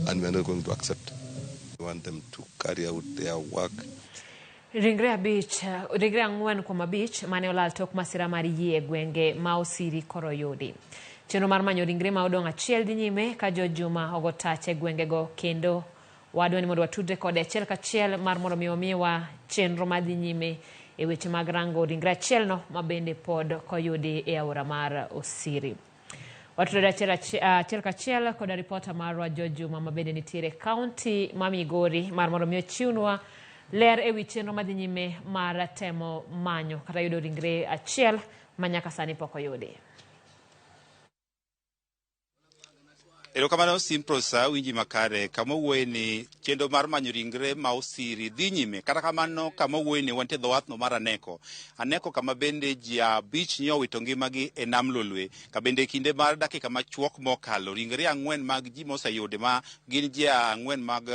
and we're not going to accept. We want them to carry out their work. Ringre abich, ringre angwen kuom abich mane olal tok masira mar yie gwenge ma osiri koro yudi. Chenro mar manyo ringre ma odong' achiel dhi nyime ka jo Juma ogo tach e gwengego kendo wadwa ni mondo watudre kode achiel kachiel mar mondo mi omiwa chenro madhi nyime e weche mag rango ringre achielno ma bende pod koyudi e aora mar Osiri. Watudre achiel kachiel koda ripota marwa jo Juma ma bende nitiere kaunti ma Migori mar mondo mi ochiwnwa ler e wi chenro madhi nyime mar temo manyo kata yudo ringre achiel ma nyaka sani pok oyudi. Erokamano Simprosa winji makare kama wuoye ni chenro mar manyo ringre ma osiri dhi nyime. Kata kamano kama wuoye ni wantie dho wath no mar Aneko kama bende ji abich ne owito ngimagi e nam Lolwe. Ka bende kinde mar dakika machuok mokalo ringre ang'wen mag ji moseyudi ma gin ji ang'wen mag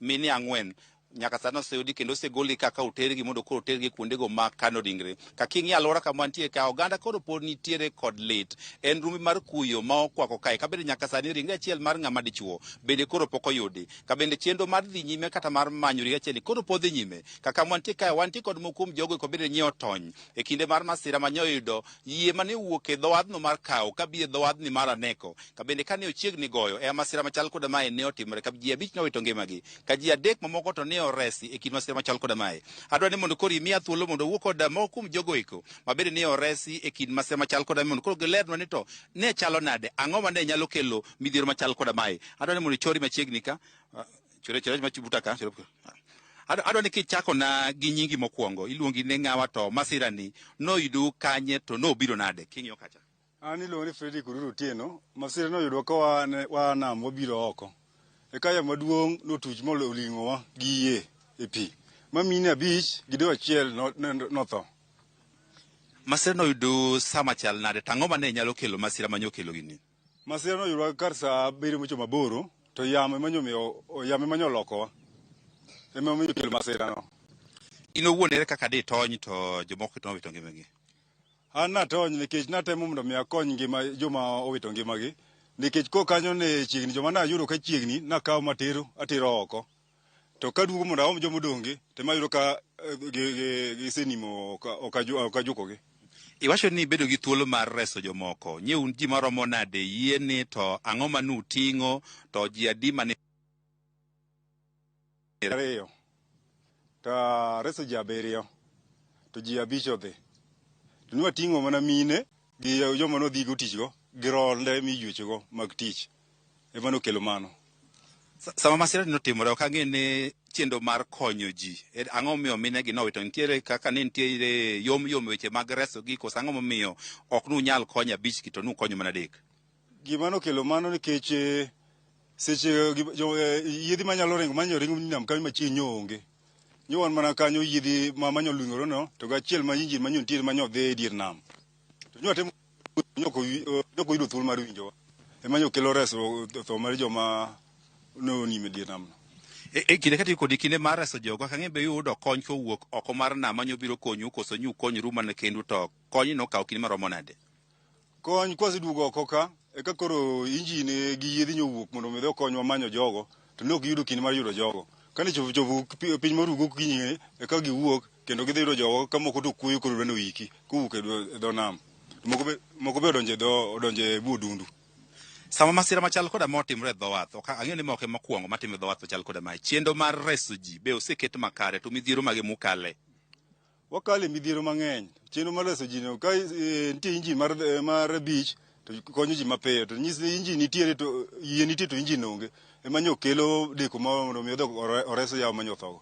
mini ang'wen nyaka sani oseyudi kendo osegoli kaka otergi mondo koro otergi kuondego ma kano ringre. Ka king'iyo alwora kama nitie ka oganda koro pod nitiere kod lit. En rumbi mar kuyo ma okwako kae. Ka bende nyaka sani ringre achiel mar ng'ama dichuo bende koro pok oyudi. Ka bende chenro mar dhi nyime kata mar manyo ringre achiel koro pod dhi nyime. Kaka wantie kae wantie kod moko kuom jogo ko bende nyiewo tony e kinde mar masira manyo yudo yie mane wuok e dho wadhno mar kawo ka bi e dho wadhni mar Aneko. Ka bende kane ochiegni goyo e masira machal koda mae ne otimore. Ka ji abich nowito ngimagi. Ka ji adek mamoko to ne oresi e kin masira machal koda mae. Adwa ni mondo koro imiya thuolo mondo wuo koda moko kuom jogo eko mabende ne oresi e kin masira machal koda mae mondo koro gilernwa ni to ne chalo nade, ang'o mane nyalo kelo midhiero machal koda mae. Adwa ni mondo chori machiegni ka chore machibuta ka adwa ni kichako na gi nyingi mokwongo iluongi ne ng'awa to masira ni noyudu kanye to nobiro nade king'iyo kacha. An iluongo ni Fredi Kururu Tieno. Masira noyudwa ka wan nam wabiro oko. Ekaya maduong' notuch moling'owa gi yie e pi. Mamine abich gi dwe achiel notho. Masira noyudo sama chal nade, tang'o mane nyalo kelo masira manyo kelo gini? Masira noyudwa kar sa 7 mochomo 8 to yamo manyo lokowa. Ema omiyo kelo masira no. In owuon ere kaka de tony to jomoko to nowito ngimagi? An natony nikech natemo mondo mi akony ngima joma owito ngimagi. Nikech ko kanyo ne chiegni joma nayudo ka chiegni nakawo atero oko. To kaduogo mondo aom joma odonge to mayudo ka gisenimo okajukogi. Iwacho ni bedo gi thuolo mar reso jomoko. Nyeu ji maromo nade yieni to ang'o manu ting'o to ji adi mane ariyo. To reso ji 7 to ji 5 odhi. To nwa ting'o mana mine gi joma nodhigo tichgo gi ronde miyuechego mag tich. Ema nokelo mano. Sama masira notimore ok ang'e ne chenro mar konyo ji. Ang'o momiyo minegi nowito? Nitiere kaka ne nitiere yom weche mag reso gi koso ang'o momiyo ok nunyal konyo abich to nukonyo mana adek? Gima nokelo mano nikech seche yiedhi manyalo ringo nam kanyo machiegni onge. Nyowan mana kanyo yiedhi ma manyo lwingoro no to gachiel ma injin manyo nitiere manyo dhi e dier nam. To nyotemo nyoko yudo thuolo mar winjowa. Ema nyokelo reso tho mar joma nonime dier nam. Kinde kati kodi kinde mar reso jogo kang'e be yudo kony kowuok oko mar nam manyo biro konyu koso nyu konyru mana kendu to kony no kawo kinde maromo nade? Kony kwaseduogo oko ka eka koro injin gi yiedhi nyowuok mondo mi okonywa manyo jogo to ne ok giyudo kinde mar yudo jogo. Kane chopo piny marugo kinyne eka giwuok kendo gidhi yudo jogo ka moko to kuoyo koro dwano wiki kowuok e dho nam. Moko be odonje buo dundu. Sama masira machal koda motimre dho wath, ok ang'eyo ni moke mokwongo matimo dho wath machal koda mae. Chenro mar reso ji be oseket makare to midhiero mage mukale? Wakale midhiero mang'eny. Chenro mar reso ji no ka nitie injin mar abich to konyo ji mapiyo to nyisi injin nitiere to yie nitie to injin onge. Ema nyo kelo deko mondo mi oreso yawo manyo thogo.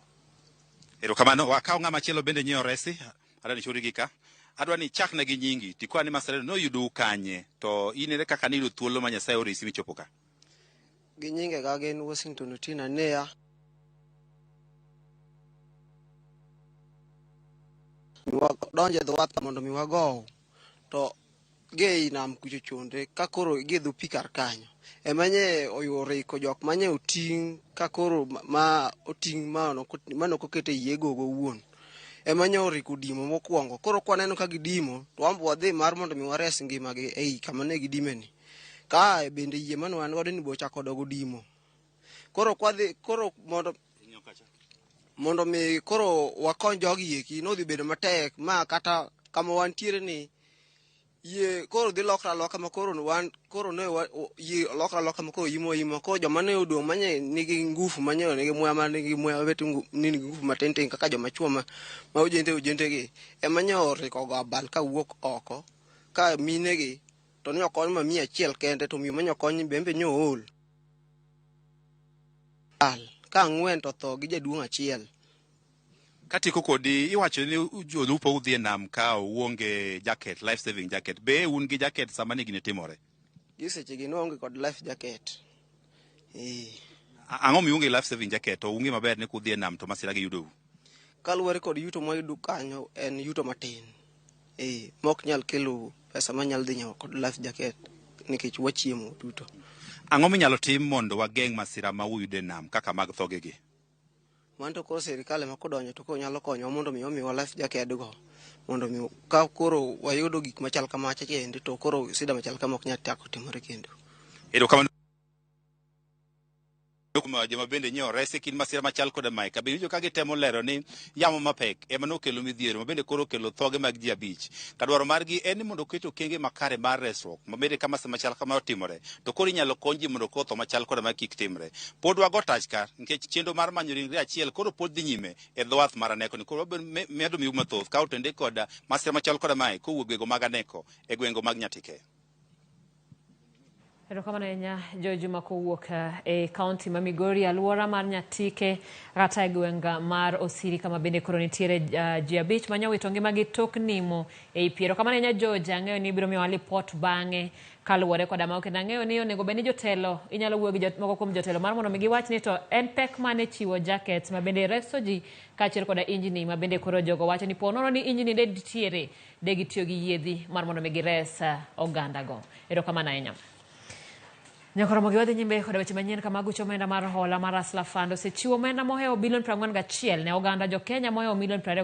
Erokamano, wakawo ng'ama chielo bende nyiewo resi. Adwa ni chori gika. Adwa ni chakna gi nyingi tikwa ni masira noyudo kanye to inere kaka niyudo thuolo ma Nyasaye orisi michopo ka? Gi nyinge ga gin Washington Otina Nea. Donje dho wath mondo mi wagow to gei nam kucho chonde ka koro gidho pi kar kanyo. Emanye oyore ko jok manye oting ka koro ma oting mano kokete yego go wuon. Emanya oriko dimo mokwongo. Koro kwaneno ka gidimo to wambo wadhi mar mondo mi wares ngimagi ei kama ne gidimeni. Ka bende yie mano wan godo ni bochako dogo dimo. Koro kwadhi koro mondo mi koro wakon jogi eki no dhi bedo matek ma kata kama wantiere ni ye koro dhi lokra loka ma koro wan koro ne ye lokra loka ma koro yimo koro joma ne odong manye nigi ngufu manye nigi muya ma nigi muya bet nigi ngufu matenten kaka joma chuo ma ojente gi emanye oriko go abal ka wuok oko ka mine gi to ne okony ma mia achiel kende to miyo manye okony bembe nyool ka angwen to tho gi jaduong' achiel. Katiko kodi iwacho ni jolupo udhi e nam ka uonge jacket, life saving jacket. Be un gi jacket sama ni gine timore? Gi seche gi no onge kod life jacket. Ang'o mi unge life saving jacket to unge maber ni kudhi e nam to masira gi yudo? Kaluwore kod yuto moyudo kanyo en yuto matin. Mok nyal kelo pesa manyal dhi nyiewo kod life jacket nikech wachiemo duto. Ang'o minyalo tim mondo wageng' masira ma uyudo e nam kaka mag thogegi? Manto koro sirikal ema kodonjo to nyalo konyo mondo mi omiwa life jacket go mondo mi ka koro wayudo gik machal kamacha kende to koro sida machal kama ok nyal tako timore kendo. Erokamano joma bende nyiewo rese kin masira machal koda mae ka bende ka gitemo lero ni yamo mapek ema nokelo midhiero mabende koro kelo thoge mag ji abich. Ka dwaro margi en ni mondo oket okenge makare mar resruok mabende ka masira machal kama otimore to koro inyalo kony ji mondo kotho machal koda ma kik timre. Pod wago tach ka nikech chenro mar manyo ringre achiel koro pod dhi nyime e dho wath mar Aneko ni koro medo miu mathoth ka otende koda masira machal koda mae kowuok gwenge mag Aneko e gwenge mag Nyatike. Erokamano ahinya Jojuma kowuok e kaunti ma Migori, alwora mar Nyatike kata e gwenge mar Osiri kama bende koro nitiere ji abich manyowito ngimagi tok nimo ei pi. Erokamano ahinya George, ang'eyo ni ibiro miyowa lipot bang'e kaluwore koda ma kendo ang'eyo ni onego bed ni jotelo inyalo wuoyo gi moko kuom jotelo mar mondo mi giwach ni to en pek mane chiwo jackets ma bende reso ji kaachiel koda injini ma bende koro jogo wacho ni po nono ni injini de nitiere de gitiyo gi yiedhi mar mondo mi gires oganda go. Erokamano ahinya. Nyaka Ramogi wadhi nyimbe koda weche manyien kama gucho omenda mar hola mar Asla Fund osechiwo omenda mohewo bilion 41 ne oganda jo Kenya mohewo milion 20